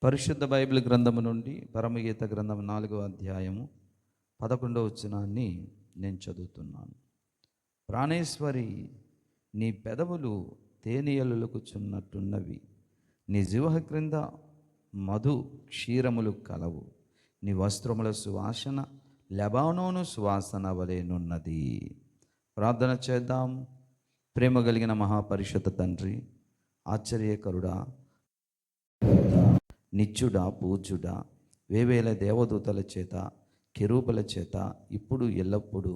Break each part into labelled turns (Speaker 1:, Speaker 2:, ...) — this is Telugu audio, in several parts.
Speaker 1: పరిశుద్ధ బైబిల్ గ్రంథము నుండి పరమగీత గ్రంథం 4వ అధ్యాయము 11వ వచనాన్ని నేను చదువుతున్నాను. ప్రాణేశ్వరి, నీ పెదవులు తేనీయలుకుచున్నట్టున్నవి, నీ జిహ్వ క్రింద మధు క్షీరములు కలవు, నీ వస్త్రముల సువాసన లెబానోను సువాసన వలెనున్నది. ప్రార్థన చేద్దాం. ప్రేమ కలిగిన మహాపరిషుద్ధ తండ్రి, ఆశ్చర్యకరుడా, నిత్యుడా, పూజ్యుడా, వేవేల దేవదూతల చేత కెరూబుల చేత ఇప్పుడు ఎల్లప్పుడూ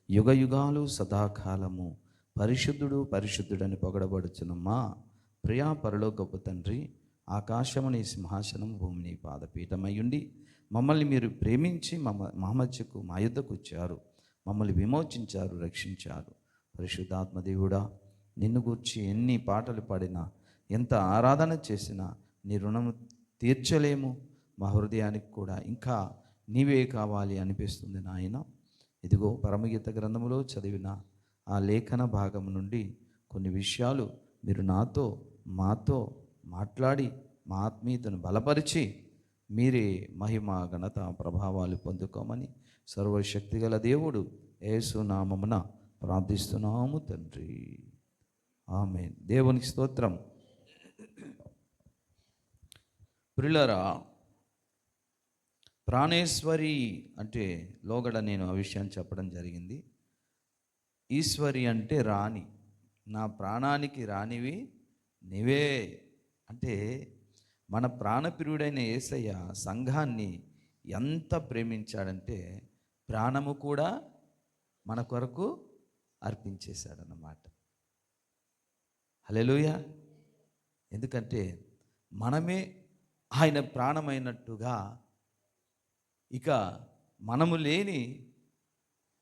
Speaker 1: యుగ యుగాలు సదాకాలము పరిశుద్ధుడు పరిశుద్ధుడని పొగడబడుచున్న మా ప్రియా పరలోకపు తండ్రి, ఆకాశము నీ సింహాసనం, భూమి నీ పాదపీఠమయ్యుండి మమ్మల్ని మీరు ప్రేమించి మా మధ్యకు మా యుద్ధకు వచ్చారు, మమ్మల్ని విమోచించారు, రక్షించారు. పరిశుద్ధాత్మదేవుడా, నిన్ను గూర్చి ఎన్ని పాటలు పాడినా, ఎంత ఆరాధన చేసినా నీ రుణము తీర్చలేము. మా హృదయానికి కూడా ఇంకా నీవే కావాలి అనిపిస్తుంది నాయన. ఇదిగో పరమగీత గ్రంథములో చదివిన ఆ లేఖన భాగం నుండి కొన్ని విషయాలు మీరు మాతో మాట్లాడి మా ఆత్మీయతను బలపరిచి మీరే మహిమ ఘనత ప్రభావాలు పొందుకోమని సర్వశక్తిగల దేవుడు యేసు నామమున ప్రార్థిస్తున్నాము తండ్రి, ఆమేన్. దేవునికి స్తోత్రం. ప్రియులారా, ప్రాణేశ్వరి అంటే లోగడ నేను ఆ విషయాన్ని చెప్పడం జరిగింది. ఈశ్వరి అంటే రాణి, నా ప్రాణానికి రాణివి నీవే. అంటే మన ప్రాణప్రియుడైన యేసయ్య సంఘాన్ని ఎంత ప్రేమించాడంటే ప్రాణము కూడా మన కొరకు అర్పించేశాడన్నమాట. హల్లెలూయా. ఎందుకంటే మనమే ఆయన ప్రాణమైనట్టుగా, ఇక మనము లేని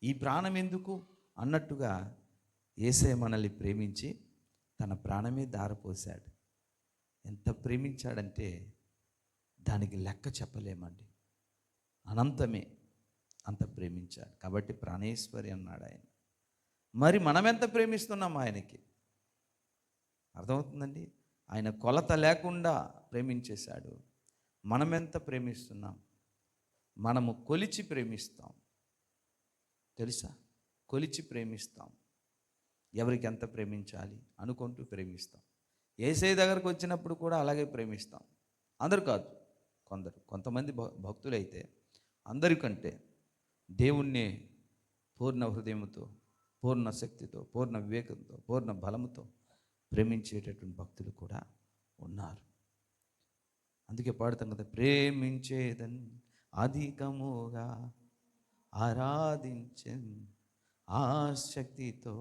Speaker 1: ఈ ప్రాణం ఎందుకు అన్నట్టుగా యేసయ్య మనల్ని ప్రేమించి తన ప్రాణమే ధారపోశాడు. ఎంత ప్రేమించాడంటే దానికి లెక్క చెప్పలేమండి. అనంతమే, అంత ప్రేమించాడు. కాబట్టి ప్రాణేశ్వరి అన్నాడు ఆయన. మరి మనం ఎంత ప్రేమిస్తున్నాం ఆయనకి అర్థమవుతుందండి. ఆయన కొలత లేకుండా ప్రేమించేశాడు. మనం ఎంత ప్రేమిస్తున్నాం? మనము కొలిచి ప్రేమిస్తాం, తెలుసా? కొలిచి ప్రేమిస్తాం. ఎవరికి ఎంత ప్రేమించాలి అనుకుంటూ ప్రేమిస్తాం. యేసయ్య దగ్గరకు వచ్చినప్పుడు కూడా అలాగే ప్రేమిస్తాం. అందరు కాదు, కొంతమంది భక్తులైతే అందరికంటే దేవుణ్ణి పూర్ణ హృదయంతో, పూర్ణ శక్తితో, పూర్ణ వివేకంతో, పూర్ణ బలముతో ప్రేమించేటటువంటి భక్తులు కూడా ఉన్నారు. అందుకే పాడుతాం కదా, ప్రేమించేదన్ అధికముగా ఆరాధించెన్ ఆసక్తితో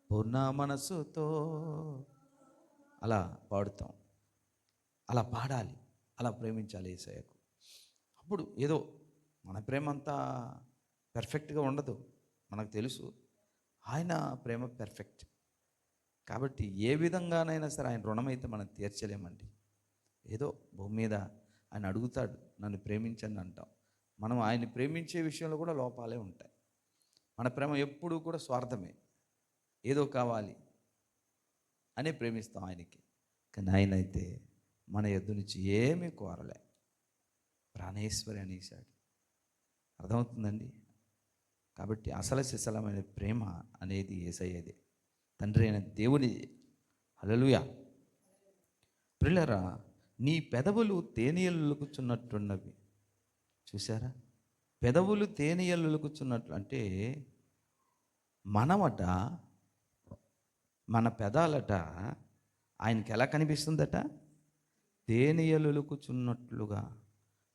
Speaker 1: పూర్ణ మనసుతో. అలా పాడుతాం. అలా పాడాలి, అలా ప్రేమించాలి యేసయ్యకు. అప్పుడు ఏదో మన ప్రేమ అంతా పెర్ఫెక్ట్గా ఉండదు, మనకు తెలుసు. ఆయన ప్రేమ పెర్ఫెక్ట్. కాబట్టి ఏ విధంగానైనా సరే ఆయన రుణమైతే మనం తీర్చలేమండి. ఏదో భూమి మీద ఆయన అడుగుతాడు, నన్ను ప్రేమించండి అంటాం. మనం ఆయన్ని ప్రేమించే విషయంలో కూడా లోపాలే ఉంటాయి. మన ప్రేమ ఎప్పుడూ కూడా స్వార్థమే, ఏదో కావాలి అనే ప్రేమిస్తాం ఆయనకి. కానీ ఆయన అయితే మన యొద్ద నుంచి ఏమీ కోరలే, ప్రాణేశ్వరి అనేసాడు. అర్థమవుతుందండి. కాబట్టి అసలు సిసలమైన ప్రేమ అనేది యేసయ్యదే, తండ్రి అయిన దేవుని. హల్లెలూయా. ప్రియులారా, నీ పెదవులు తేనీయలుకుచున్నట్టున్నవి. చూసారా? పెదవులు తేనీయలుకుచున్నట్లు అంటే మనమట, మన పెదాలట ఆయనకి ఎలా కనిపిస్తుందట? తేనీయలుకుచున్నట్లుగా.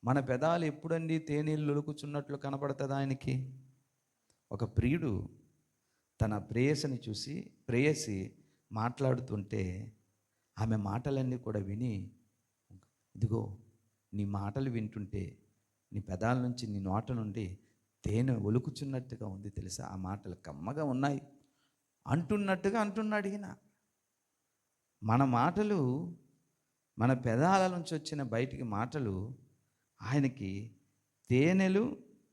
Speaker 1: మన పెదాలు ఎప్పుడండి తేనీయలుకుచున్నట్లు కనపడుతుంది ఆయనకి? ఒక ప్రియుడు తన ప్రేయసిని చూసి, ప్రేయసి మాట్లాడుతుంటే ఆమె మాటలన్నీ కూడా విని, ఇదిగో నీ మాటలు వింటుంటే నీ పెదాల నుంచి, నీ నోట నుండి తేనె ఒలుకుచున్నట్టుగా ఉంది తెలుసా, ఆ మాటలు కమ్మగా ఉన్నాయి అంటున్నట్టుగా అంటున్నాడు ఈయన. మన మాటలు, మన పెదాల నుంచి వచ్చిన బయటికి మాటలు ఆయనకి తేనెలు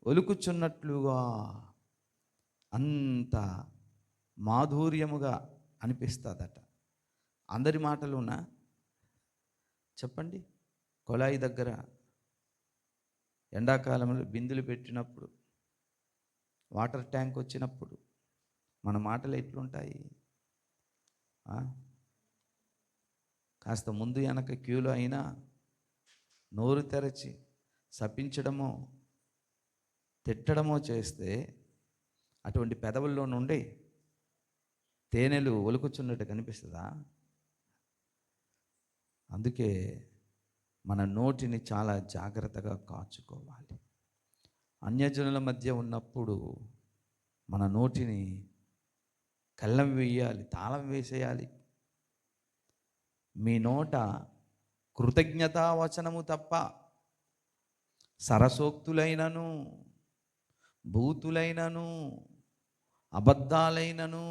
Speaker 1: ఒలుకుచున్నట్లుగా, అంత మాధుర్యముగా అనిపిస్తుందట. అందరి మాటలునా చెప్పండి? కొళాయి దగ్గర ఎండాకాలంలో బిందులు పెట్టినప్పుడు, వాటర్ ట్యాంక్ వచ్చినప్పుడు మన మాటలు ఎట్లుంటాయి? కాస్త ముందు వెనక క్యూలో అయినా నోరు తెరచి శపించడమో తిట్టడమో చేస్తే అటువంటి పెదవుల్లో నుండి తేనెలు ఒలుకుచున్నట్టు కనిపిస్తుందా? అందుకే మన నోటిని చాలా జాగ్రత్తగా కాచుకోవాలి. అన్యజనుల మధ్య ఉన్నప్పుడు మన నోటిని కళ్ళం వేయాలి, తాళం వేసేయాలి. మీ నోట కృతజ్ఞతావచనము తప్ప సరసోక్తులైనను, భూతులైనను, అబద్ధాలైనను,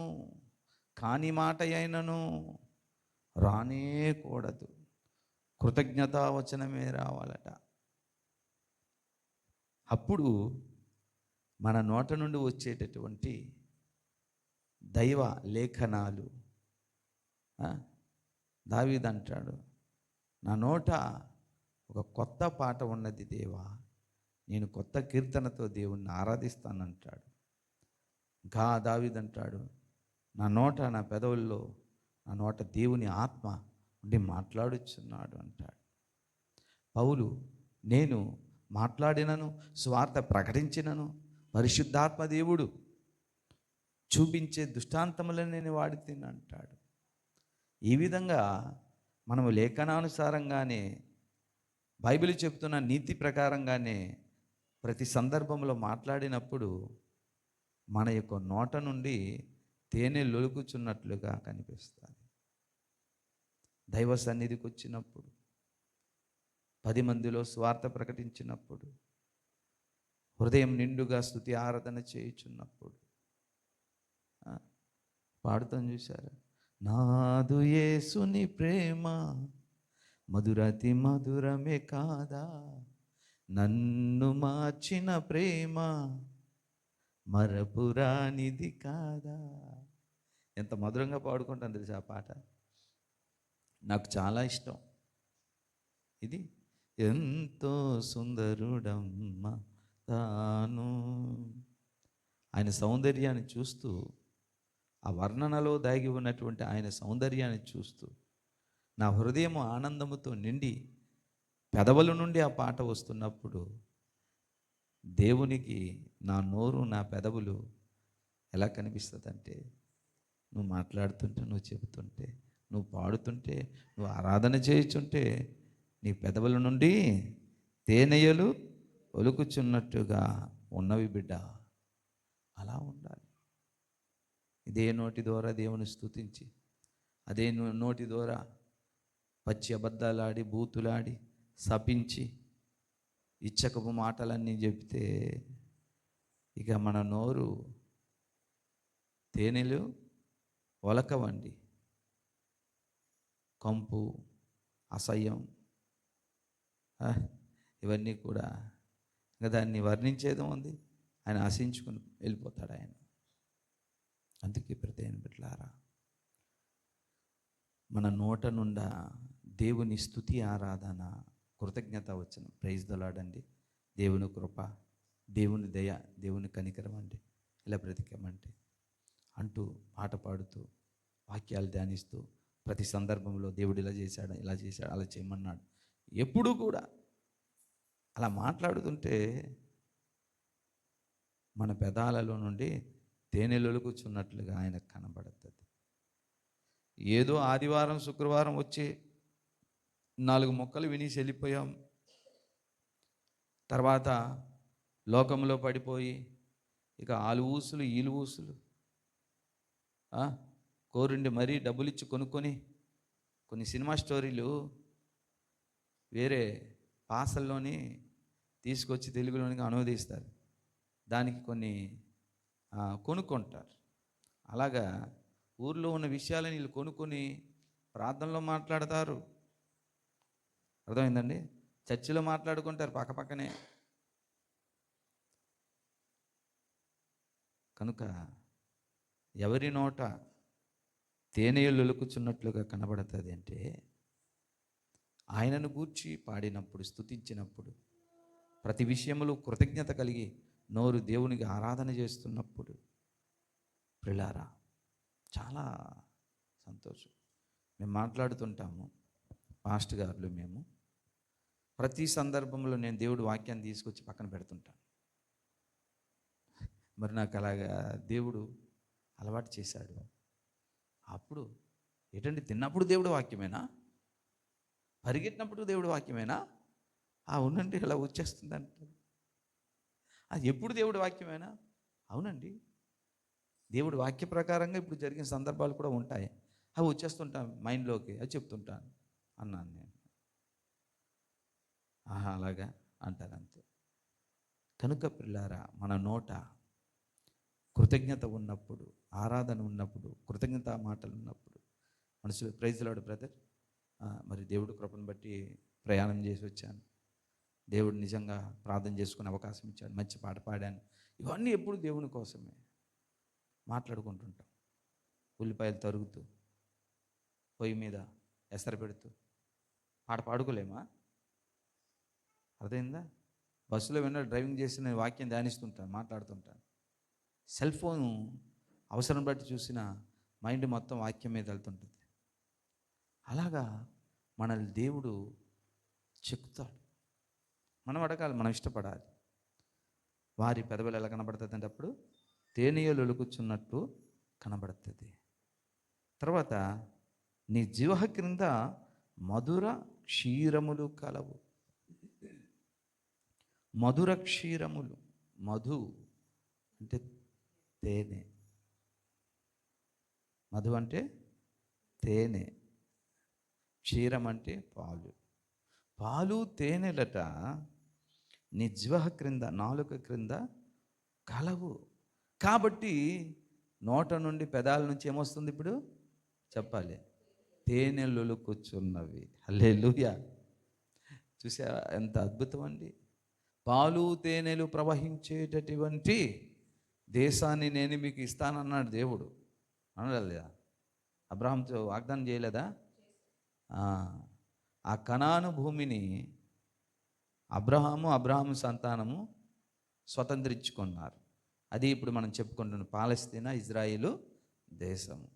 Speaker 1: కాని మాట అయినను రానేకూడదు. కృతజ్ఞతావచనమే రావాలట. అప్పుడు మన నోట నుండి వచ్చేటటువంటి దైవ లేఖనాలు, దావీదు అంటాడు, నా నోట ఒక కొత్త పాట ఉన్నది దేవా, నేను కొత్త కీర్తనతో దేవుణ్ణి ఆరాధిస్తానంటాడు. దావీదు అంటాడు, నా నోట, నా పెదవుల్లో, నా నోట దేవుని ఆత్మ ఉండి మాట్లాడుచున్నాడు అంటాడు. పౌలు, నేను మాట్లాడినను, స్వార్థ ప్రకటించినను పరిశుద్ధాత్మ దేవుడు చూపించే దృష్టాంతములను నేను వాడితేను అంటాడు. ఈ విధంగా మనము లేఖనానుసారంగానే, బైబిల్ చెప్తున్న నీతి ప్రకారంగానే ప్రతి సందర్భంలో మాట్లాడినప్పుడు మన యొక్క నోట నుండి తేనె లొలుకుచున్నట్లుగా కనిపిస్తుంది. దైవ సన్నిధికి వచ్చినప్పుడు, 10 మందిలో స్వార్థ ప్రకటించినప్పుడు, హృదయం నిండుగా స్తుతి ఆరాధన చేయుచున్నప్పుడు పాడుతాం చూశారా? నాదు యేసుని ప్రేమ మధురతి మధురమే కాదా, నన్ను మార్చిన ప్రేమ మరపురానిది కాదా. ఎంత మధురంగా పాడుకుంటాను తెలుసా ఆ పాట. నాకు చాలా ఇష్టం ఇది. ఎంతో సుందరుడమ్మ తాను. ఆయన సౌందర్యాన్ని చూస్తూ, ఆ వర్ణనలో దాగి ఉన్నటువంటి ఆయన సౌందర్యాన్ని చూస్తూ నా హృదయం ఆనందముతో నిండి పెదవుల నుండి ఆ పాట వస్తున్నప్పుడు దేవునికి నా నోరు, నా పెదవులు ఎలా కనిపిస్తుందంటే, నువ్వు మాట్లాడుతుంటే, నువ్వు చెబుతుంటే, నువ్వు పాడుతుంటే, నువ్వు ఆరాధన చేయుచుంటే నీ పెదవుల నుండి తేనెయలు ఒలుకుచున్నట్టుగా ఉన్నవి బిడ్డ. అలా ఉండాలి. ఇదే నోటి ద్వారా దేవుని స్తుతించి, అదే నోటి ద్వారా పచ్చి అబద్ధాలాడి, బూతులాడి, శపించి, ఇచ్చకపు మాటలన్నీ చెప్తే ఇక మన నోరు తేనెలు ఒలకవండి. కంపు, అసహ్యం, ఇవన్నీ కూడా ఇంకా దాన్ని వర్ణించేది ఉంది. ఆయన ఆశించుకుని వెళ్ళిపోతాడు ఆయన. అందుకే ప్రతి బిడ్డలారా, మన నోట నుండా దేవుని స్తుతి ఆరాధన, కృతజ్ఞత వచ్చిన ప్రైజ్ ద లార్డ్ అండి. దేవుని కృప, దేవుని దయ, దేవుని కనికరం అండి. ఇలా బ్రతికామంటే అంటూ పాట పాడుతూ, వాక్యాలు ధ్యానిస్తూ, ప్రతి సందర్భంలో దేవుడు ఇలా చేశాడు, ఇలా చేశాడు, అలా చేయమన్నాడు, ఎప్పుడూ కూడా అలా మాట్లాడుతుంటే మన పెదాలలో నుండి తేనెలొలుకుచున్నట్లుగా ఆయనకు కనబడుతుంది. ఏదో ఆదివారం, శుక్రవారం వచ్చి 4 మొక్కలు వినేసి వెళ్ళిపోయాం, తర్వాత లోకంలో పడిపోయి ఇక ఆలు ఊసులు, ఈలు ఊసులు కోరుండి మరీ డబ్బులు ఇచ్చి కొనుక్కొని కొన్ని సినిమా స్టోరీలు వేరే భాషల్లోని తీసుకొచ్చి తెలుగులోనికి అనువదిస్తారు, దానికి కొన్ని కొనుక్కుంటారు. అలాగా ఊర్లో ఉన్న విషయాలను వీళ్ళు కొనుక్కొని ప్రార్థనలో మాట్లాడతారు. అర్థమైందండి? చర్చిలో మాట్లాడుకుంటారు పక్కపక్కనే. కనుక ఎవరి నోట తేనెలు ఒలుకుచున్నట్లుగా కనబడుతుంది అంటే ఆయనను గూర్చి పాడినప్పుడు, స్తుతించినప్పుడు, ప్రతి విషయంలో కృతజ్ఞత కలిగి నోరు దేవునికి ఆరాధన చేస్తున్నప్పుడు ప్రిలారా చాలా సంతోషం. మేము మాట్లాడుతుంటాము పాస్టర్ గారులు మేము. ప్రతి సందర్భంలో నేను దేవుడి వాక్యాన్ని తీసుకొచ్చి పక్కన పెడుతుంటాను. మరి నాకు అలాగా దేవుడు అలవాటు చేశాడు. అప్పుడు ఏంటంటే తిన్నప్పుడు దేవుడి వాక్యమేనా, పరిగెట్టినప్పుడు దేవుడి వాక్యమేనా, అవునండి ఇలా వచ్చేస్తుంది అంటారు. అది ఎప్పుడు దేవుడి వాక్యమేనా, అవునండి దేవుడి వాక్య ప్రకారంగా ఇప్పుడు జరిగిన సందర్భాలు కూడా ఉంటాయి, అవి వచ్చేస్తుంటాను మైండ్లోకి, అది చెప్తుంటాను అన్నాను నేను. ఆహా అలాగా అంటారు అంతే. కనుక పిల్లారా, మన నోట కృతజ్ఞత ఉన్నప్పుడు, ఆరాధన ఉన్నప్పుడు, కృతజ్ఞత మాటలు ఉన్నప్పుడు మనసులో ప్రైజ్ లార్డ్ బ్రదర్, మరి దేవుడు కృపను బట్టి ప్రయాణం చేసి వచ్చాను, దేవుడు నిజంగా ప్రార్థన చేసుకునే అవకాశం ఇచ్చాడు, మంచి పాట పాడాను, ఇవన్నీ ఎప్పుడు దేవుని కోసమే మాట్లాడుకుంటుంటాం. ఉల్లిపాయలు తరుగుతూ, పొయ్యి మీద ఎసరు పెడుతూ పాట పాడుకోలేమా? అర్థమైందా? బస్సులో విన్న డ్రైవింగ్ చేసి నేను వాక్యం ధ్యానిస్తుంటాను, మాట్లాడుతుంటాను. సెల్ ఫోను అవసరం బట్టి చూసిన మైండ్ మొత్తం వాక్యం మీద వెళ్తుంటుంది. అలాగా మనల్ని దేవుడు చెక్కుతాడు. మనం అడగాలి, మనం ఇష్టపడాలి. వారి పెదవులు ఎలా కనబడుతుంది అంటే అప్పుడు తేనెయలు ఒలుకుచున్నట్టు కనబడుతుంది. తర్వాత నీ జీవ క్రింద మధుర క్షీరములు కలవు. మధుర క్షీరములు, మధు అంటే తేనె, మధు అంటే తేనె, క్షీరం అంటే పాలు. పాలు తేనెలట నీ జిహ్వ క్రింద, నాలుక క్రింద కలవు. కాబట్టి నోట నుండి, పెదాల నుంచి ఏమొస్తుంది ఇప్పుడు చెప్పాలి? తేనెలు కూర్చున్నవి. హల్లెలూయా. చూసా ఎంత అద్భుతం అండి. పాలు తేనెలు ప్రవహించేటటువంటి దేశాన్ని నేను మీకు ఇస్తానన్నాడు దేవుడు. అనలేదా? అబ్రహాంతో వాగ్దానం చేయలేదా? ఆ కనాను భూమిని అబ్రహాము సంతానము స్వతంత్రించుకున్నారు. అది ఇప్పుడు మనం చెప్పుకుంటున్న పాలస్తీనా, ఇజ్రాయిలు దేశము.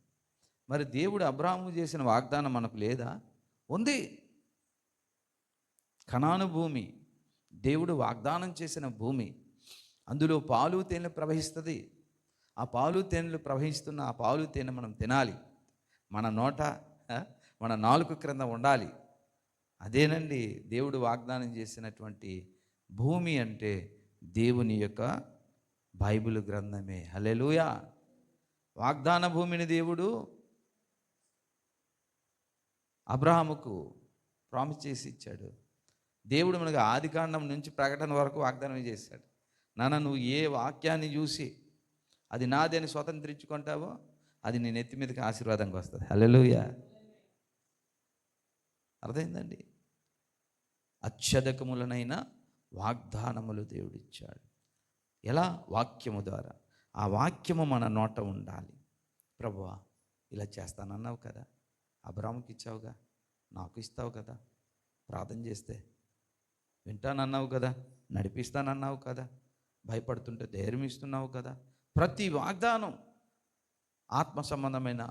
Speaker 1: మరి దేవుడు అబ్రహాము చేసిన వాగ్దానం మనకు లేదా? ఉంది. కనాను భూమి దేవుడు వాగ్దానం చేసిన భూమి, అందులో పాలు తేనెలు ప్రవహిస్తుంది. ఆ పాలు తేనెలు ప్రవహిస్తున్న ఆ పాలు తేనె మనం తినాలి, మన నోట మన నాలుక క్రింద ఉండాలి. అదేనండి దేవుడు వాగ్దానం చేసినటువంటి భూమి అంటే దేవుని యొక్క బైబిల్ గ్రంథమే. హల్లెలూయా. వాగ్దాన భూమిని దేవుడు అబ్రహాముకు ప్రామిస్ చేసి ఇచ్చాడు. దేవుడు మనకు ఆదికాండం నుంచి ప్రకటన వరకు వాగ్దానం చేశాడు. నాన్న, నువ్వు ఏ వాక్యాన్ని చూసి అది నాది అని స్వతంత్రించుకుంటావో అది నీ నెత్తి మీదకి ఆశీర్వాదంగా వస్తుంది. హల్లెలూయా. అర్థమైందండి? అత్యధికములనైన వాగ్దానములు దేవుడిచ్చాడు. ఎలా? వాక్యము ద్వారా. ఆ వాక్యము మన నోట ఉండాలి. ప్రభువా ఇలా చేస్తానన్నావు కదా, అబ్రాహాముకి ఇచ్చావుగా, నాకు ఇస్తావు కదా, ప్రార్థన చేస్తే వింటానన్నావు కదా, నడిపిస్తానన్నావు కదా, భయపడుతుంటే ధైర్యం ఇస్తున్నావు కదా. ప్రతి వాగ్దానం ఆత్మ సంబంధమైన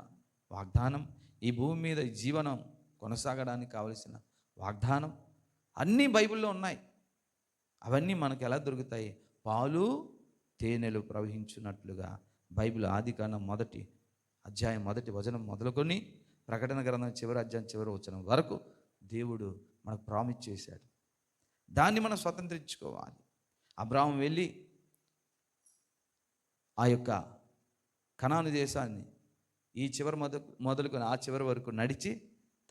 Speaker 1: వాగ్దానం, ఈ భూమి మీద జీవనం కొనసాగడానికి కావలసిన వాగ్దానం అన్నీ బైబిల్లో ఉన్నాయి. అవన్నీ మనకు ఎలా దొరుకుతాయి? పాలు తేనెలు ప్రవహించున్నట్లుగా బైబిల్ ఆదికాండం 1 అధ్యాయం 1 వచనం మొదలుకొని ప్రకటన గ్రంథం చివరి అధ్యాయం చివరి వచనం వరకు దేవుడు మనకు ప్రామిస్ చేశాడు. దాన్ని మనం స్వతంత్రించుకోవాలి. అబ్రాహాము వెళ్ళి ఆ యొక్క కనాను దేశాన్ని ఈ చివరి మొదలుకొని ఆ చివరి వరకు నడిచి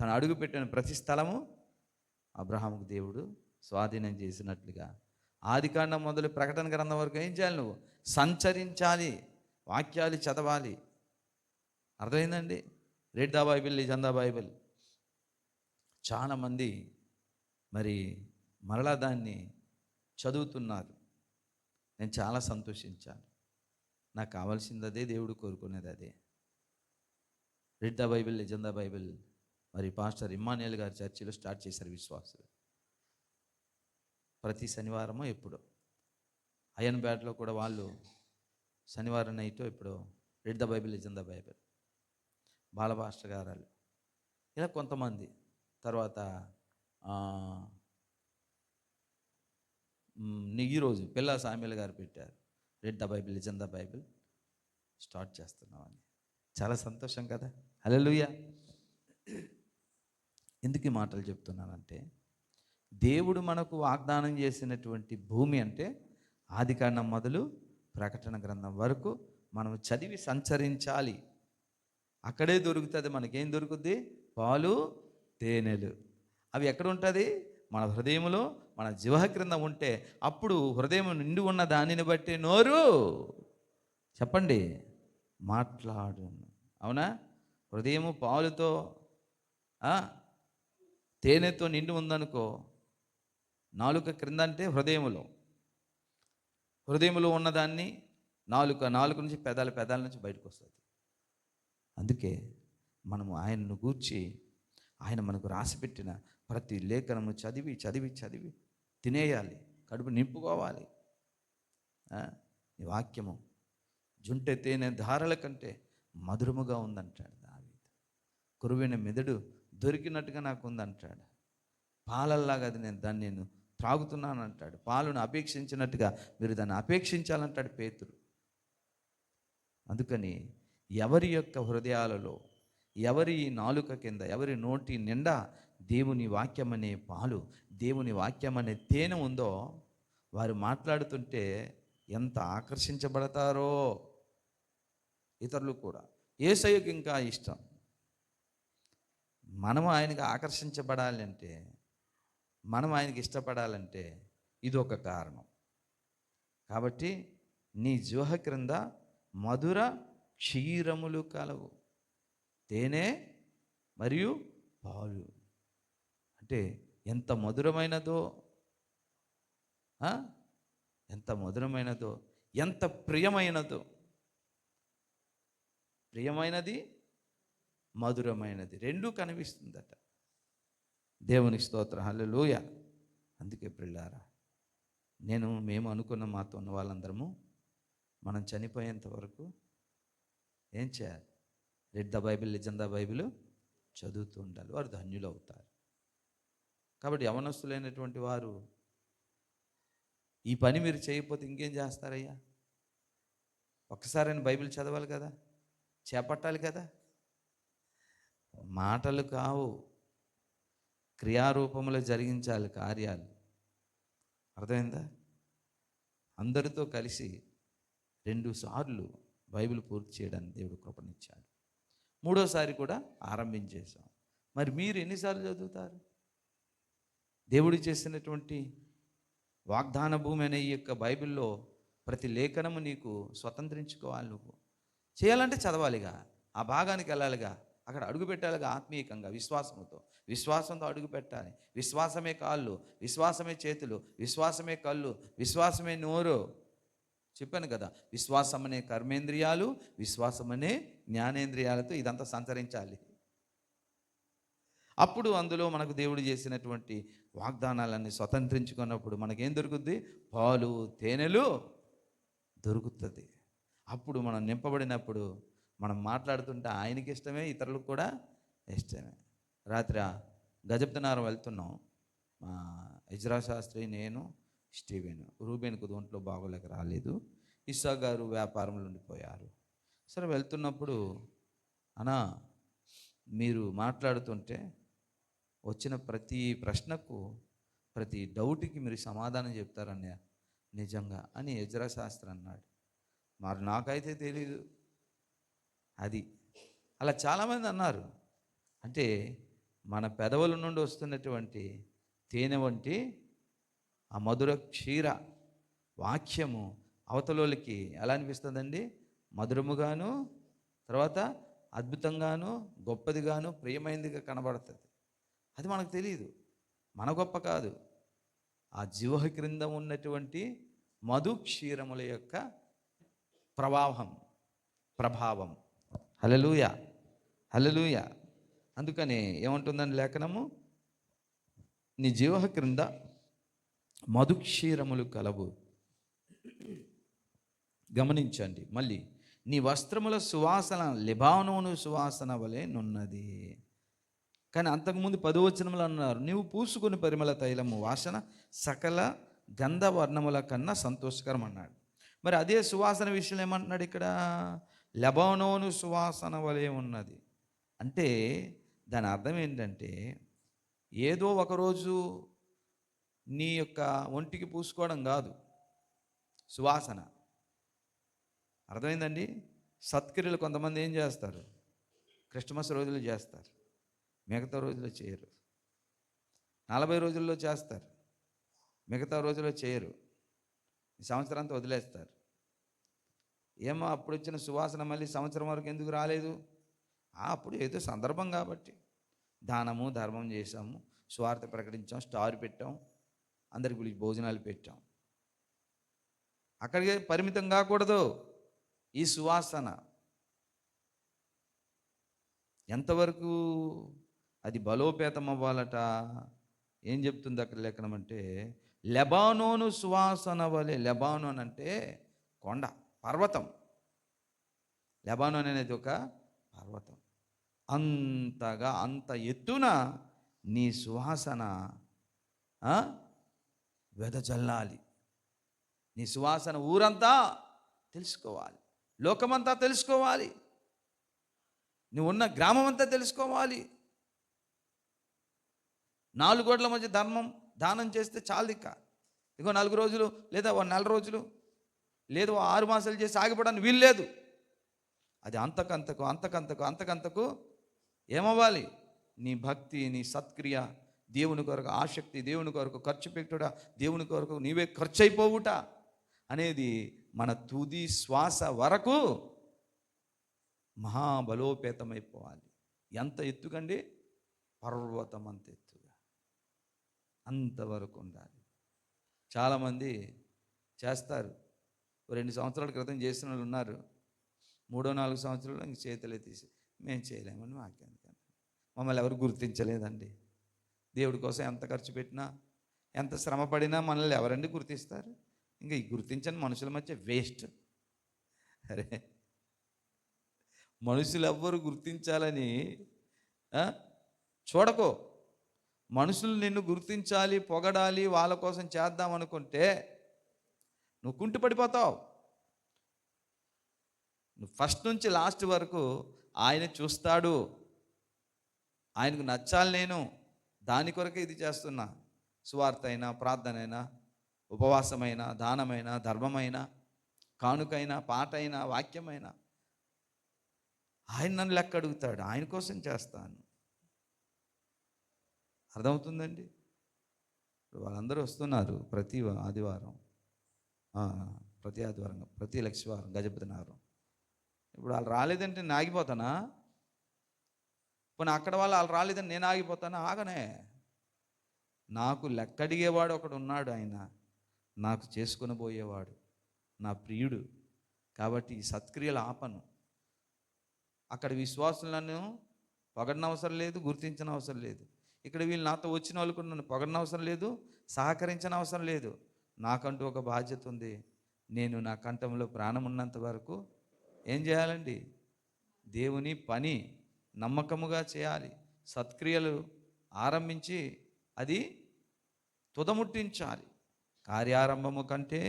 Speaker 1: తను అడుగుపెట్టిన ప్రతి స్థలము అబ్రహాముకు దేవుడు స్వాధీనం చేసినట్లుగా ఆదికాండం మొదలు ప్రకటన గ్రంథం వరకు ఏం చేయాలి? నువ్వు సంచరించాలి, వాక్యాలు చదవాలి. అర్థమైందండి? Read the Bible, listen the Bible. చాలామంది మరి మరలా దాన్ని చదువుతున్నారు. నేను చాలా సంతోషించాను. నాకు కావాల్సింది అదే, దేవుడు కోరుకునేది అదే. Read the Bible, listen the Bible. మరి పాస్టర్ ఇమ్మానుయేల్ గారి చర్చిలో స్టార్ట్ చేశారు విశ్వాసులు. ప్రతి శనివారమో ఎప్పుడో అయన్పేటలో కూడా వాళ్ళు శనివారం నైట్ ఇప్పుడు read the Bible is in the Bible బాలపాస్టర్ గారు ఇలా కొంతమంది. తర్వాత ఈరోజు పిల్లా సామ్యుల్ గారు పెట్టారు read the Bible is in the Bible start చేస్తున్నామని. చాలా సంతోషం కదా. హల్లెలూయా. ఎందుకు ఈ మాటలు చెప్తున్నానంటే, దేవుడు మనకు వాగ్దానం చేసినటువంటి భూమి అంటే ఆదికాండం మొదలు ప్రకటన గ్రంథం వరకు మనం చదివి సంచరించాలి. అక్కడే దొరుకుతుంది. మనకేం దొరుకుద్ది? పాలు తేనెలు. అవి ఎక్కడ ఉంటుంది? మన హృదయంలో, మన జిహ్వ క్రింద ఉంటే అప్పుడు హృదయం నిండి ఉన్న దానిని బట్టి నోరు చెప్పండి మాట్లాడు. అవునా? హృదయము పాలుతో తేనెతో నిండి ఉందనుకో, నాలుక క్రింద అంటే హృదయములో ఉన్నదాన్ని నాలుక నుంచి పెదాల నుంచి బయటకు వస్తుంది. అందుకే మనము ఆయనను గూర్చి, ఆయన మనకు రాసిపెట్టిన ప్రతి లేఖనము చదివి చదివి చదివి తినేయాలి, కడుపు నింపుకోవాలి. ఈ వాక్యము జుంటె తేనె ధారల కంటే మధురముగా ఉందంటాడు దావీదు. కురువైన మెదడు దొరికినట్టుగా నాకు ఉందంటాడు. పాలల్లాగా అది నేను త్రాగుతున్నాను అంటాడు. పాలను అపేక్షించినట్టుగా మీరు దాన్ని అపేక్షించాలంటాడు పేతురు. అందుకని ఎవరి యొక్క హృదయాలలో, ఎవరి నాలుక కింద, ఎవరి నోటి నిండా దేవుని వాక్యం అనే పాలు, దేవుని వాక్యం అనే తేనె ఉందో వారు మాట్లాడుతుంటే ఎంత ఆకర్షించబడతారో ఇతరులు కూడా. యేసయ్యకి ఇంకా ఇష్టం. మనం ఆయనకి ఆకర్షించబడాలంటే, మనం ఆయనకి ఇష్టపడాలంటే ఇది ఒక కారణం. కాబట్టి నీ జిహ్వ క్రింద మధుర క్షీరములు కలవు, తేనె మరియు పాలు. అంటే ఎంత మధురమైనదో, ఎంత మధురమైనదో, ఎంత ప్రియమైనదో. ప్రియమైనది, మధురమైనది రెండూ కనిపిస్తుందట. దేవునికి స్తోత్రం. హల్లెలూయా. అందుకే ప్రియులారా, మేము అనుకున్న మాతో ఉన్న వాళ్ళందరము మనం చనిపోయేంత వరకు ఏం చేయాలి? Red the Bible is in the Bible చదువుతూ ఉండాలి. వారు ధన్యులు అవుతారు. కాబట్టి యవనస్తులైనటువంటి వారు ఈ పని మీరు చేయకపోతే ఇంకేం చేస్తారయ్యా? ఒక్కసారైనా బైబిల్ చదవాలి కదా, చేపట్టాలి కదా. మాటలు కావు, క్రియారూపంలో జరిగించాలి కార్యాలు. అర్థమైందా? అందరితో కలిసి 2 సార్లు బైబిల్ పూర్తి చేయడానికి దేవుడు కృపనిచ్చాడు. 3వసారి కూడా ఆరంభించేశాం. మరి మీరు ఎన్నిసార్లు చదువుతారు? దేవుడు చేసినటువంటి వాగ్దాన భూమి అనే ఈ యొక్క బైబిల్లో ప్రతి లేఖనము నీకు స్వతంత్రించుకోవాలి. నువ్వు చేయాలంటే చదవాలిగా, ఆ భాగానికి వెళ్ళాలిగా, అక్కడ అడుగు పెట్టాలిగా. ఆత్మీయంగా విశ్వాసంతో అడుగు పెట్టాలి. విశ్వాసమే కాళ్ళు, విశ్వాసమే చేతులు, విశ్వాసమే కళ్ళు, విశ్వాసమే నోరు. చెప్పాను కదా, విశ్వాసమనే కర్మేంద్రియాలు, విశ్వాసమనే జ్ఞానేంద్రియాలతో ఇదంతా సంచరించాలి. అప్పుడు అందులో మనకు దేవుడు చేసినటువంటి వాగ్దానాలన్నీ స్వతంత్రించుకున్నప్పుడు మనకేం దొరుకుద్ది? పాలు తేనెలు దొరుకుతుంది. అప్పుడు మనం నింపబడినప్పుడు మనం మాట్లాడుతుంటే ఆయనకి ఇష్టమే, ఇతరులకు కూడా ఇష్టమే. రాత్రి గజప్తనారం వెళ్తున్నాం. మా ఇజ్రా శాస్త్రి, నేను, స్టీవెన్. రూబేన్కు ఒంట్లో బాగోలేక రాలేదు. ఇస్సా గారు వ్యాపారంలో ఉండిపోయారు. సరే వెళ్తున్నప్పుడు, అన్నా మీరు మాట్లాడుతుంటే వచ్చిన ప్రతి ప్రశ్నకు, ప్రతి డౌట్కి మీరు సమాధానం చెప్తారన్నయ్య, నిజంగా అని ఇజ్రా శాస్త్రి అన్నాడు. మరి నాకైతే తెలీదు. అది అలా చాలామంది అన్నారు. అంటే మన పెదవుల నుండి వస్తున్నటువంటి తేనె వంటి ఆ మధుర క్షీర వాక్యము అవతలోళ్ళకి ఎలా అనిపిస్తుందండి? మధురముగాను, తర్వాత అద్భుతంగాను, గొప్పదిగాను, ప్రియమైనదిగా కనబడుతుంది. అది మనకు తెలియదు, మన గొప్ప కాదు. ఆ జిహ్వ క్రింద ఉన్నటువంటి మధు క్షీరముల యొక్క ప్రభావం. హల్లెలూయా, హల్లెలూయా. అందుకని ఏమంటుందని లేఖనము, నీ జీవ క్రింద మధుక్షీరములు కలవు. గమనించండి మళ్ళీ, నీ వస్త్రముల సువాసన లెబానోను సువాసన వలె నున్నది. కానీ అంతకుముందు 10వ వచనములు అన్నారు, నీవు పూసుకుని పరిమళ తైలము వాసన సకల గంధవర్ణముల కన్నా సంతోషకరం అన్నాడు. మరి అదే సువాసన విషయంలో ఏమంటున్నాడు ఇక్కడ? లెబానోను సువాసన వలె ఉన్నది అంటే దాని అర్థం ఏంటంటే, ఏదో ఒకరోజు నీ యొక్క ఒంటికి పూసుకోవడం కాదు సువాసన. అర్థమైందండి? సత్క్రియలు కొంతమంది ఏం చేస్తారు? క్రిస్మస్ రోజులు చేస్తారు, మిగతా రోజుల్లో చేయరు. 40 రోజుల్లో చేస్తారు, మిగతా రోజుల్లో చేయరు. ఈ సంవత్సరం అంతా వదిలేస్తారు. ఏమో అప్పుడు వచ్చిన సువాసన మళ్ళీ సంవత్సరం వరకు ఎందుకు రాలేదు? అప్పుడు ఏదో సందర్భం కాబట్టి దానము ధర్మం చేసాము, స్వార్థ ప్రకటించాం, స్టార్ పెట్టాం, అందరికి పిలిచి భోజనాలు పెట్టాం. అక్కడికే పరిమితం కాకూడదు. ఈ సువాసన ఎంతవరకు అది బలోపేతం అవ్వాలట? ఏం చెప్తుంది అక్కడ లేఖనం అంటే, లెబానోను సువాసన వలె. లెబానోన్ అంటే కొండ, పర్వతం. లెబానోన్ అనేది ఒక పర్వతం. అంతగా అంత ఎత్తున నీ సువాసన వెదజల్లాలి. నీ సువాసన ఊరంతా తెలుసుకోవాలి, లోకమంతా తెలుసుకోవాలి, నువ్వు ఉన్న గ్రామం అంతా తెలుసుకోవాలి. 4 గోడల మధ్య దానం చేస్తే చాలు. ఇగో 4 రోజులు లేదా 1 నెల రోజులు లేదు 6 మాసాలు చేసి ఆగిపోవడానికి వీలు లేదు. అది అంతకంతకు ఏమవ్వాలి? నీ భక్తి, నీ సత్క్రియ, దేవుని కొరకు ఆసక్తి, దేవుని కొరకు ఖర్చు పెట్టుట, దేవుని కొరకు నీవే ఖర్చు అయిపోవుట అనేది మన తుది శ్వాస వరకు మహాబలోపేతమైపోవాలి. ఎంత ఎత్తుకండి? పర్వతం అంత ఎత్తుగా, అంతవరకు ఉండాలి. చాలామంది చేస్తారు, 2 సంవత్సరాల క్రితం చేసిన వాళ్ళు ఉన్నారు, 3-4 సంవత్సరాలు ఇంక చేతులే తీసి మేము చేయలేమని మాకెందుకని. మమ్మల్ని ఎవరు గుర్తించలేదండి. దేవుడి కోసం ఎంత ఖర్చు పెట్టినా, ఎంత శ్రమ పడినా మనల్ని ఎవరండి గుర్తిస్తారు? ఇంకా ఈ గుర్తించని మనుషుల మధ్య వేస్ట్. అరే, మనుషులు ఎవ్వరు గుర్తించాలని చూడకో. మనుషులు నిన్ను గుర్తించాలి, పొగడాలి, వాళ్ళ కోసం చేద్దాం అనుకుంటే నువ్వు కుంటి పడిపోతావు. నువ్వు ఫస్ట్ నుంచి లాస్ట్ వరకు ఆయన చూస్తాడు. ఆయనకు నచ్చాలి. నేను దాని కొరకే ఇది చేస్తున్నా. సువార్త అయినా, ప్రార్థన అయినా, ఉపవాసమైనా, దానమైనా, ధర్మమైనా, కానుకైనా, పాట అయినా, వాక్యమైనా ఆయన నన్ను లెక్క అడుగుతాడు. ఆయన కోసం చేస్తాను. అర్థమవుతుందండి? వాళ్ళందరూ వస్తున్నారు ప్రతి ఆదివారం, ప్రతి లక్షవారం గజపతి నగరం. ఇప్పుడు వాళ్ళు రాలేదంటే నేను ఆగిపోతానా? పోనీ అక్కడ వాళ్ళు రాలేదని నేను ఆగిపోతానా? ఆగనే. నాకు లెక్కడిగేవాడు ఒకడు ఉన్నాడు. ఆయన నాకు చేసుకుని పోయేవాడు, నా ప్రియుడు. కాబట్టి ఈ సత్క్రియలు ఆపను. అక్కడ విశ్వాసులను పొగడన అవసరం లేదు, గుర్తించిన అవసరం లేదు. ఇక్కడ వీళ్ళు నాతో వచ్చిన వాళ్ళకు నన్ను పొగడన అవసరం లేదు, సహకరించిన అవసరం లేదు. నాకంటూ ఒక బాధ్యత ఉంది. నేను నా కంఠంలో ప్రాణం ఉన్నంత వరకు ఏం చేయాలండి? దేవుని పని నమ్మకముగా చేయాలి. సత్క్రియలు ఆరంభించి అది తుదముట్టించాలి. కార్యారంభము కంటే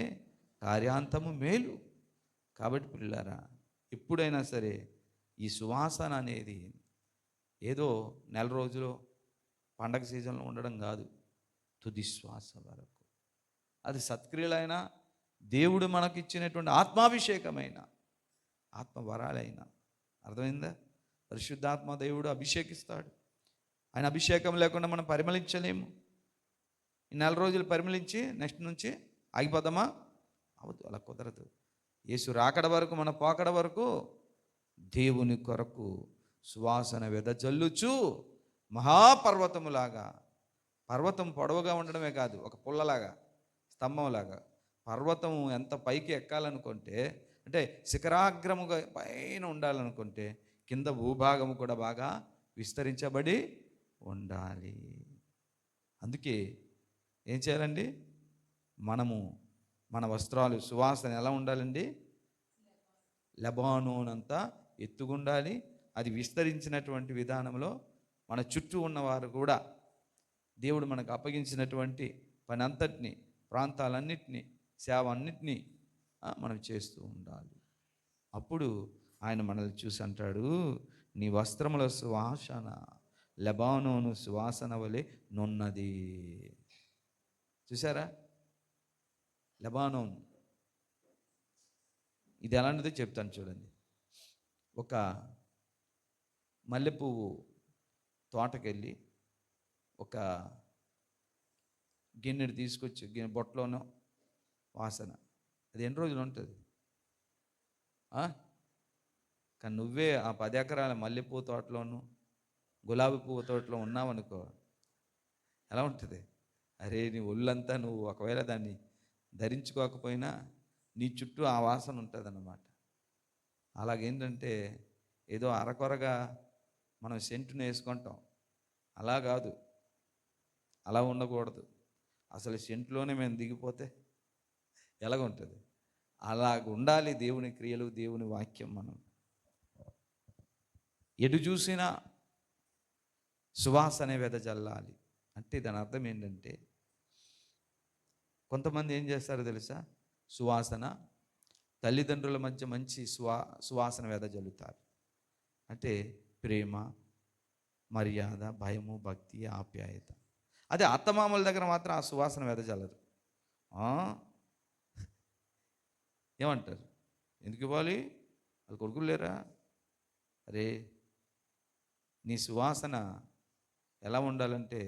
Speaker 1: కార్యాంతము మేలు. కాబట్టి పిల్లారా, ఎప్పుడైనా సరే ఈ సువాసన అనేది ఏదో నెల రోజులు పండగ సీజన్లో ఉండడం కాదు, తుది శ్వాస వరకు. అది సత్క్రియలైనా, దేవుడు మనకిచ్చినటువంటి ఆత్మాభిషేకమైన, ఆత్మవరాలైనా. అర్థమైందా? పరిశుద్ధాత్మ దేవుడు అభిషేకిస్తాడు. ఆయన అభిషేకం లేకుండా మనం పరిమళించలేము. ఈ 4 రోజులు పరిమళించి నెక్స్ట్ నుంచి ఆగిపోదామా? అవద్దు, అలా కుదరదు. యేసు రాకడ వరకు, మన పోకడ వరకు దేవుని కొరకు సువాసన వెదజల్లుచు మహాపర్వతములాగా. పర్వతం పొడవుగా ఉండడమే కాదు, ఒక పుల్లలాగా, స్తంభంలాగా. పర్వతం ఎంత పైకి ఎక్కాలనుకుంటే, అంటే శిఖరాగ్రముగా పైన ఉండాలనుకుంటే కింద భూభాగము కూడా బాగా విస్తరించబడి ఉండాలి. అందుకే ఏం చేయాలండి? మనము మన వస్త్రాలు సువాసన ఎలా ఉండాలండి? లెబానోనంతా ఎత్తుగుండాలి. అది విస్తరించినటువంటి విధానంలో మన చుట్టూ ఉన్నవారు కూడా దేవుడు మనకు అప్పగించినటువంటి పని అంతటిని, ప్రాంతాలన్నిటినీ, సేవ అన్నిటినీ మనం చేస్తూ ఉండాలి. అప్పుడు ఆయన మనల్ని చూసి అంటాడు, నీ వస్త్రముల సువాసన లెబానోను సువాసన వలె నున్నది. చూసారా? లెబానోన్ ఇది ఎలాంటిదో చెప్తాను చూడండి. ఒక మల్లెపువ్వు తోటకెళ్ళి ఒక గిన్నెడు తీసుకొచ్చి బొట్టలోనో వాసన, అది ఎన్ని రోజులు ఉంటుంది? కానీ నువ్వే ఆ 10 ఎకరాల మల్లెపువ్వు తోటలోను గులాబీ పువ్వు తోటలో ఉన్నావనుకో, ఎలా ఉంటుంది? అరే, నీ ఒళ్ళంతా నువ్వు ఒకవేళ దాన్ని ధరించుకోకపోయినా నీ చుట్టూ ఆ వాసన ఉంటుంది అన్నమాట. అలాగేంటంటే ఏదో అరకొరగా మనం సెంటును వేసుకుంటాం, అలా కాదు, అలా ఉండకూడదు. అసలు సెంటులోనే మేము దిగిపోతే ఎలాగుంటుంది? అలాగ ఉండాలి దేవుని క్రియలు, దేవుని వాక్యం. మనం ఎటు చూసినా సువాసన వెదజల్లాలి. అంటే దాని అర్థం ఏంటంటే, కొంతమంది ఏం చేస్తారో తెలుసా? సువాసన తల్లిదండ్రుల మధ్య మంచి సువాసన వెదజల్లుతారు. అంటే ప్రేమ, మర్యాద, భయము, భక్తి, ఆప్యాయత. అదే అత్తమామల దగ్గర మాత్రం ఆ సువాసన వెదజల్లరు. ఏమంటారు? ఎందుకు ఇవ్వాలి? వాళ్ళు కొడుకులు లేరా? అరే, నీ సువాసన ఎలా ఉండాలంటే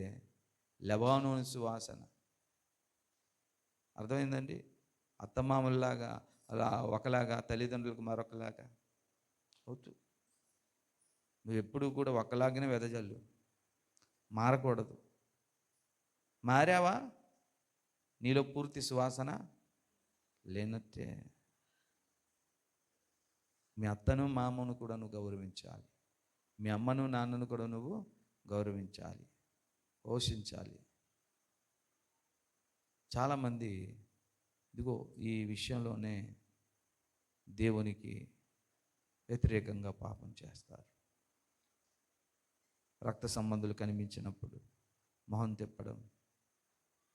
Speaker 1: లెబానోను సువాసన. అర్థమైందండి? అత్తమామల్లాగా అలా ఒకలాగా, తల్లిదండ్రులకు మరొకలాగా అవుతూ, నువ్వు ఎప్పుడూ కూడా ఒకలాగానే వెదజల్లు, మారకూడదు. మారావా, నీలో పూర్తి సువాసన లేనట్టే. మీ అత్తను మామను కూడా నువ్వు గౌరవించాలి. మీ అమ్మను నాన్నను కూడా నువ్వు గౌరవించాలి, పోషించాలి. చాలామంది ఇదిగో ఈ విషయంలోనే దేవునికి వ్యతిరేకంగా పాపం చేస్తారు. రక్త సంబంధులు కనిపించినప్పుడు మొహం తిప్పడం,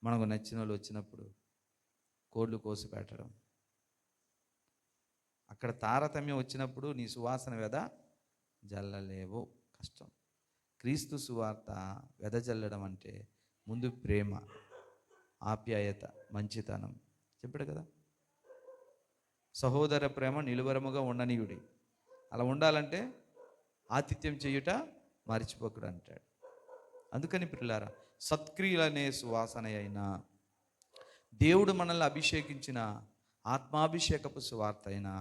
Speaker 1: మనకు నచ్చిన వాళ్ళు వచ్చినప్పుడు కోళ్ళు కోసి పెట్టడం, అక్కడ తారతమ్యం వచ్చినప్పుడు నీ సువాసన జల్లలేవు, కష్టం. క్రీస్తు సువార్త వెదజల్లడం అంటే ముందు ప్రేమ, ఆప్యాయత, మంచితనం చెప్పాడు కదా. సహోదర ప్రేమ నిలువరముగా ఉండనీయుడి. అలా ఉండాలంటే ఆతిథ్యం చేయుట మర్చిపోకుడు అంటాడు. అందుకని ప్రియులారా, సత్క్రియలనే సువాసన అయినా, దేవుడు మనల్ని అభిషేకించిన ఆత్మాభిషేకపు సువార్త అయినా,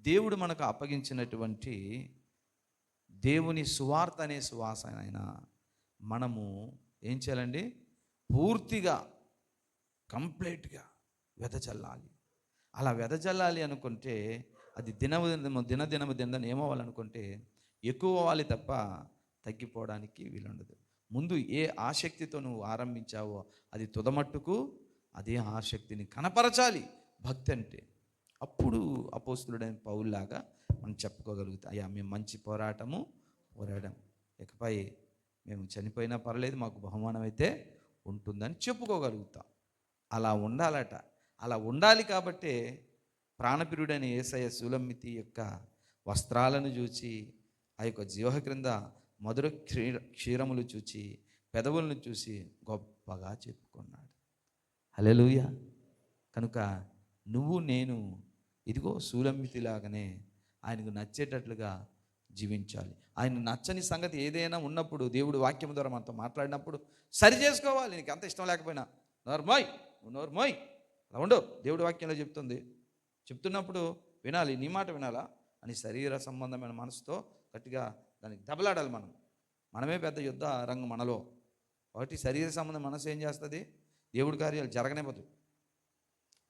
Speaker 1: దేవుడు మనకు అప్పగించినటువంటి దేవుని సువార్త అనే సువాసన అయినా మనము ఏం చేయాలండి? పూర్తిగా కంప్లీట్గా వెదజల్లాలి. అలా వెదజల్లాలి అనుకుంటే అది దినదినము ఏమవ్వాలనుకుంటే ఎక్కువ అవ్వాలి తప్ప తగ్గిపోవడానికి వీలుండదు. ముందు ఏ ఆసక్తితో నువ్వు ఆరంభించావో అది తుదమట్టుకు అదే ఆసక్తిని కనపరచాలి భక్తి అంటే. అప్పుడు అపోస్తులుడైన పౌలులాగా మనం చెప్పుకోగలుగుతాం, అయ్యా మేము మంచి పోరాటం, ఇకపై మేము చనిపోయినా పర్లేదు, మాకు బహుమానం అయితే ఉంటుందని చెప్పుకోగలుగుతాం. అలా ఉండాలట. అలా ఉండాలి కాబట్టే ప్రాణప్రియుడైన యేసయ్య సులమ్మితి యొక్క వస్త్రాలను చూచి, ఆ యొక్క జీవ క్రింద మధుర క్షీరములు చూచి, పెదవులను చూసి గొప్పగా చెప్పుకున్నాడు. హల్లెలూయా. కనుక నువ్వు నేను ఇదిగో సులమ్మితిలాగానే ఆయనకు నచ్చేటట్లుగా జీవించాలి. ఆయన నచ్చని సంగతి ఏదైనా ఉన్నప్పుడు దేవుడు వాక్యం ద్వారా మనతో మాట్లాడినప్పుడు సరి చేసుకోవాలి. నీకు అంత ఇష్టం లేకపోయినా నోర్మోయ్, నువ్వు నోర్మోయ్, అలా ఉండు, దేవుడి వాక్యంలో చెప్తున్నప్పుడు వినాలి, నీ మాట వినాలా అని శరీర సంబంధమైన మనసుతో గట్టిగా దానికి దెబ్బలాడాలి. మనమే పెద్ద యుద్ధ రంగం మనలో. ఒకటి శరీర సంబంధం మనసు ఏం చేస్తుంది? దేవుడి కార్యాలు జరగనివ్వదు,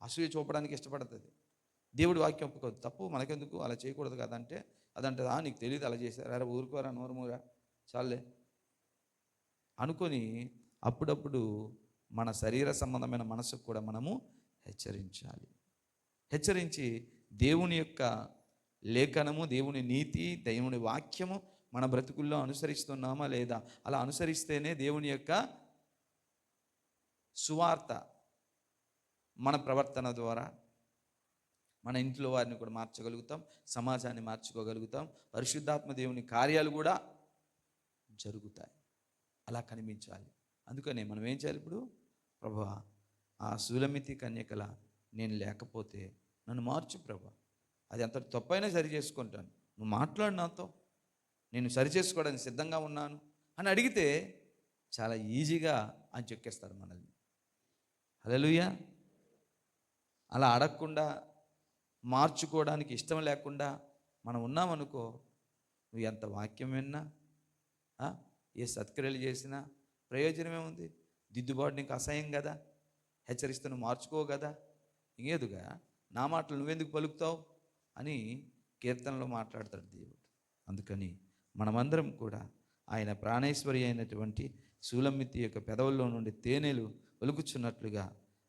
Speaker 1: అసూయ చూపడానికి ఇష్టపడుతుంది. దేవుడి వాక్యం ఒప్పుకోదు. తప్పు మనకెందుకు, అలా చేయకూడదు కదా అంటే అదంటే నీకు తెలియదు అలా చేశారు, అరే ఊరుకోరా, నోరుమూరా, చాలే అనుకొని అప్పుడప్పుడు మన శరీర సంబంధమైన మనసుకు కూడా మనము హెచ్చరించాలి. హెచ్చరించి దేవుని యొక్క లేఖనము, దేవుని నీతి, దేవుని వాక్యము మన బ్రతుకుల్లో అనుసరిస్తున్నామా లేదా? అలా అనుసరిస్తేనే దేవుని యొక్క సువార్త మన ప్రవర్తన ద్వారా మన ఇంట్లో వారిని కూడా మార్చగలుగుతాం, సమాజాన్ని మార్చుకోగలుగుతాం, పరిశుద్ధాత్మ దేవుని కార్యాలు కూడా జరుగుతాయి. అలా కనిపించాలి. అందుకనే మనం ఏం చేయాలి? ఇప్పుడు ప్రభువా, ఆ సులమితి కన్యకల నేను లేకపోతే నన్ను మార్చు ప్రభువా, అది ఎంత తప్పైనా సరి చేసుకుంటాను, నువ్వు మాట్లాడు నాతో, నేను సరి చేసుకోవడానికి సిద్ధంగా ఉన్నాను అని అడిగితే చాలా ఈజీగా అని చెక్కేస్తారు మనల్ని. హల్లెలూయా. అలా అడగకుండా, మార్చుకోవడానికి ఇష్టం లేకుండా మనం ఉన్నామనుకో, నువ్వు ఎంత వాక్యం విన్నా, ఏ సత్క్రియలు చేసినా ప్రయోజనం ఏముంది? దిద్దుబాటు నీకు అసహ్యం కదా, హెచ్చరిస్తే నువ్వు మార్చుకో కదా, ఇంకేదుగా నా మాటలు నువ్వెందుకు పలుకుతావు అని కీర్తనలో మాట్లాడతాడు దేవుడు. అందుకని మనమందరం కూడా ఆయన ప్రాణేశ్వరి అయినటువంటి సూలమ్మితి యొక్క పెదవుల్లో నుండి తేనెలు ఒలుకుచున్నట్లుగా,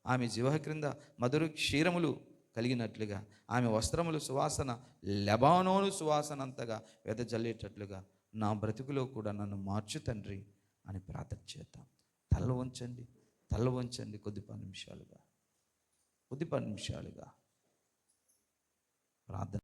Speaker 1: ఆమె జిహ్వ క్రింద మధుర క్షీరములు కలిగినట్లుగా, ఆమె వస్త్రములు సువాసన లెబానోను సువాసన అంతగా వెదజల్లేటట్లుగా నా బ్రతుకులో కూడా నన్ను మార్చు తండ్రి అని ప్రార్థన చేద్దాం. తల వంచండి కొద్ది 10 నిమిషాలుగా ప్రార్థన.